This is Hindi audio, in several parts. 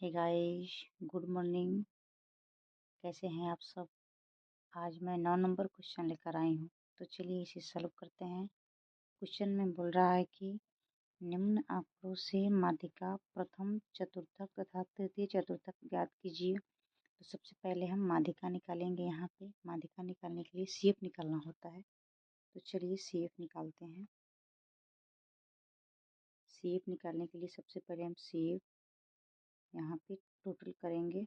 Hey guys, good morning. कैसे हैं आप सब। आज मैं 9 नंबर क्वेश्चन लेकर आई हूँ, तो चलिए इसे सॉल्व करते हैं। क्वेश्चन में बोल रहा है कि निम्न आंकड़ों से माध्यिका प्रथम चतुर्थक तथा तृतीय चतुर्थक ज्ञात कीजिए। तो सबसे पहले हम माध्यिका निकालेंगे। यहाँ पे माध्यिका निकालने के लिए CF निकालना होता है, तो चलिए CF निकालते हैं। CF निकालने के लिए सबसे पहले हम CF यहाँ पे टोटल करेंगे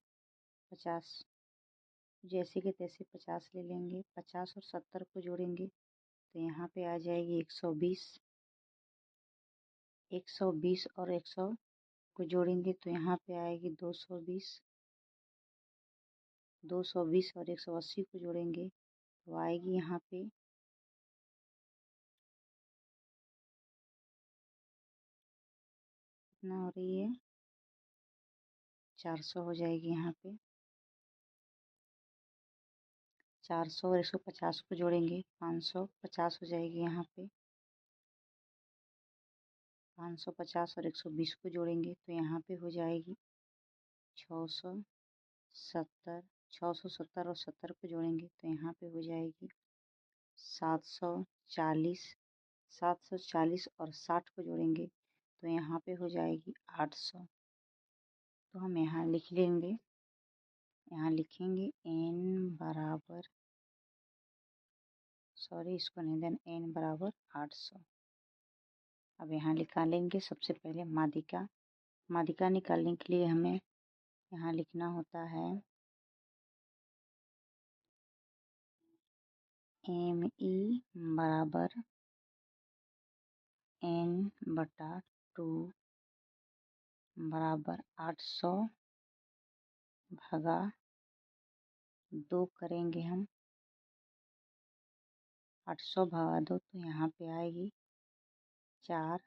50, जैसे कि तैसे 50 ले लेंगे। 50 और 70 को जोड़ेंगे तो यहाँ पे आ जाएगी 120। 120 और 100 को जोड़ेंगे तो यहाँ पे आएगी 220। 220 और 180 को जोड़ेंगे तो आएगी यहाँ पे कितना हो रही है, 400 हो जाएगी। यहाँ पे 400 और 150 को जोड़ेंगे 550 हो जाएगी। यहाँ पे 550 और 120 को जोड़ेंगे तो यहाँ पे हो जाएगी 670। 670 और 70 को जोड़ेंगे तो यहाँ पे हो जाएगी 740। 740 और 60 को जोड़ेंगे तो यहाँ पे हो जाएगी 800। तो हम यहाँ लिख लेंगे, यहाँ लिखेंगे n बराबर, सॉरी इसको नहीं देना, n बराबर 800। अब यहाँ निकालेंगे सबसे पहले माध्यिका। माध्यिका निकालने के लिए हमें यहाँ लिखना होता है ME बराबर n/2 बराबर 800 भागा 2 करेंगे हम। 800 भागा 2 तो यहाँ पे आएगी 400।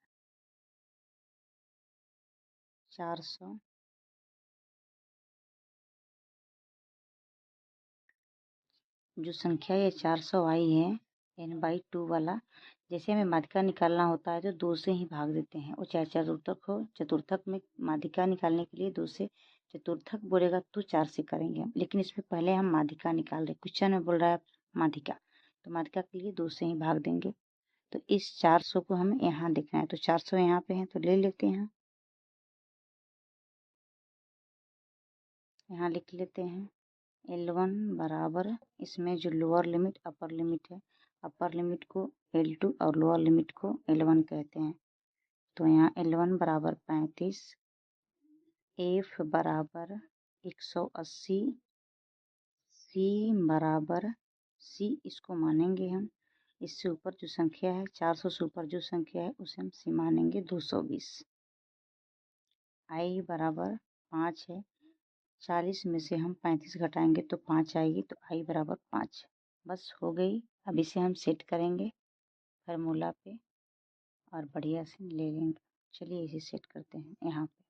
जो संख्या ये 400 आई है n/2 वाला, जैसे हमें माध्यिका निकालना होता है तो 2 से ही भाग देते हैं। वो चाहे चतुर्थक हो, चतुर्थक में माध्यिका निकालने के लिए 2 से, चतुर्थक बोलेगा तो 4 से करेंगे हम, लेकिन इसमें पहले हम माध्यिका निकाल रहे। क्वेश्चन में बोल रहा है माध्यिका, तो माध्यिका के लिए 2 से ही भाग देंगे। तो इस 400 को हमें यहाँ देखना है, तो 400 यहाँ पे है तो ले लेते हैं, यहाँ लिख लेते हैं। L1 बराबर, इसमें जो लोअर लिमिट अपर लिमिट है, अपर लिमिट को L2 और लोअर लिमिट को L1 कहते हैं। तो यहाँ L1 बराबर 35, F बराबर 180, C बराबर, C इसको मानेंगे हम, इससे ऊपर जो संख्या है 400 से ऊपर जो संख्या है उसे हम C मानेंगे 220। I बराबर 5 है, 40 में से हम 35 घटाएंगे तो 5 आएगी, तो I बराबर 5। बस हो गई। अब इसे हम सेट करेंगे फार्मूला पे और बढ़िया से ले लेंगे। चलिए इसे सेट करते हैं। यहाँ पे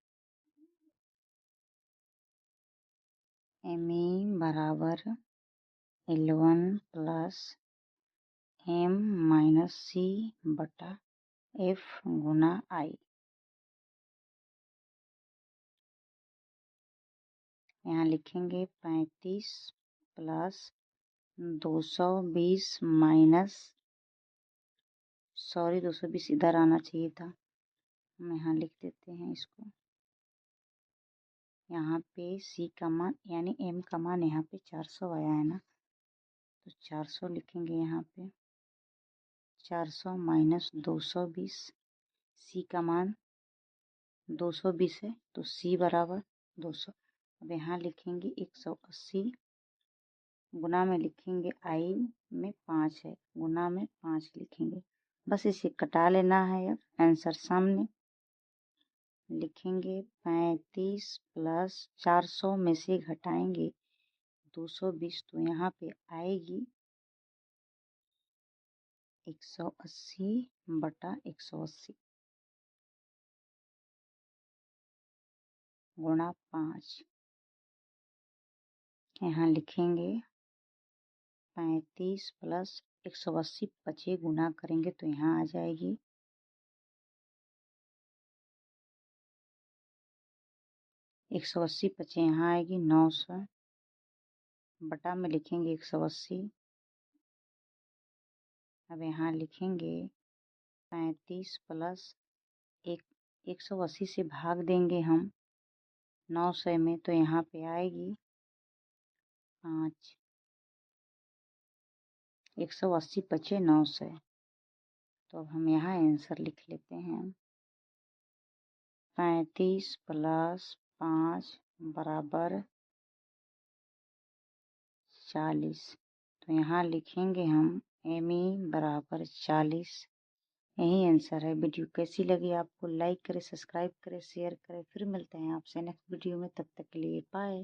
ME बराबर L1 प्लस M-C बटा F गुना I। यहाँ लिखेंगे 35 प्लस 220 माइनस, सॉरी 220 इधर आना चाहिए था, हम यहाँ लिख देते हैं इसको। यहाँ पे C का मान यानी M का मान यहाँ पे 400 आया है ना, तो 400 लिखेंगे यहाँ पे। 400 माइनस 220, C का मान 220 है तो C बराबर 200। अब यहाँ लिखेंगे 180, गुना में लिखेंगे I में 5 है, गुना में 5 लिखेंगे। बस इसे कटा लेना है। अब आंसर सामने लिखेंगे 35 प्लस 400 में से घटाएंगे 220 तो यहाँ पे आएगी 180 बटा 180 गुणा 5। यहाँ लिखेंगे 35 प्लस 180 25 गुना करेंगे तो यहाँ आ जाएगी 180 बचे यहाँ आएगी 900 बटा में लिखेंगे 180। अब यहाँ लिखेंगे 35 प्लस 180 से भाग देंगे हम 900 में, तो यहाँ पे आएगी 5। 180 बचे 900, तो अब हम यहाँ आंसर लिख लेते हैं 35 प्लस 5 बराबर 40। तो यहाँ लिखेंगे हम ME बराबर 40। यही आंसर है। वीडियो कैसी लगी आपको? लाइक करें, सब्सक्राइब करें, शेयर करें। फिर मिलते हैं आपसे नेक्स्ट वीडियो में, तब तक के लिए बाय।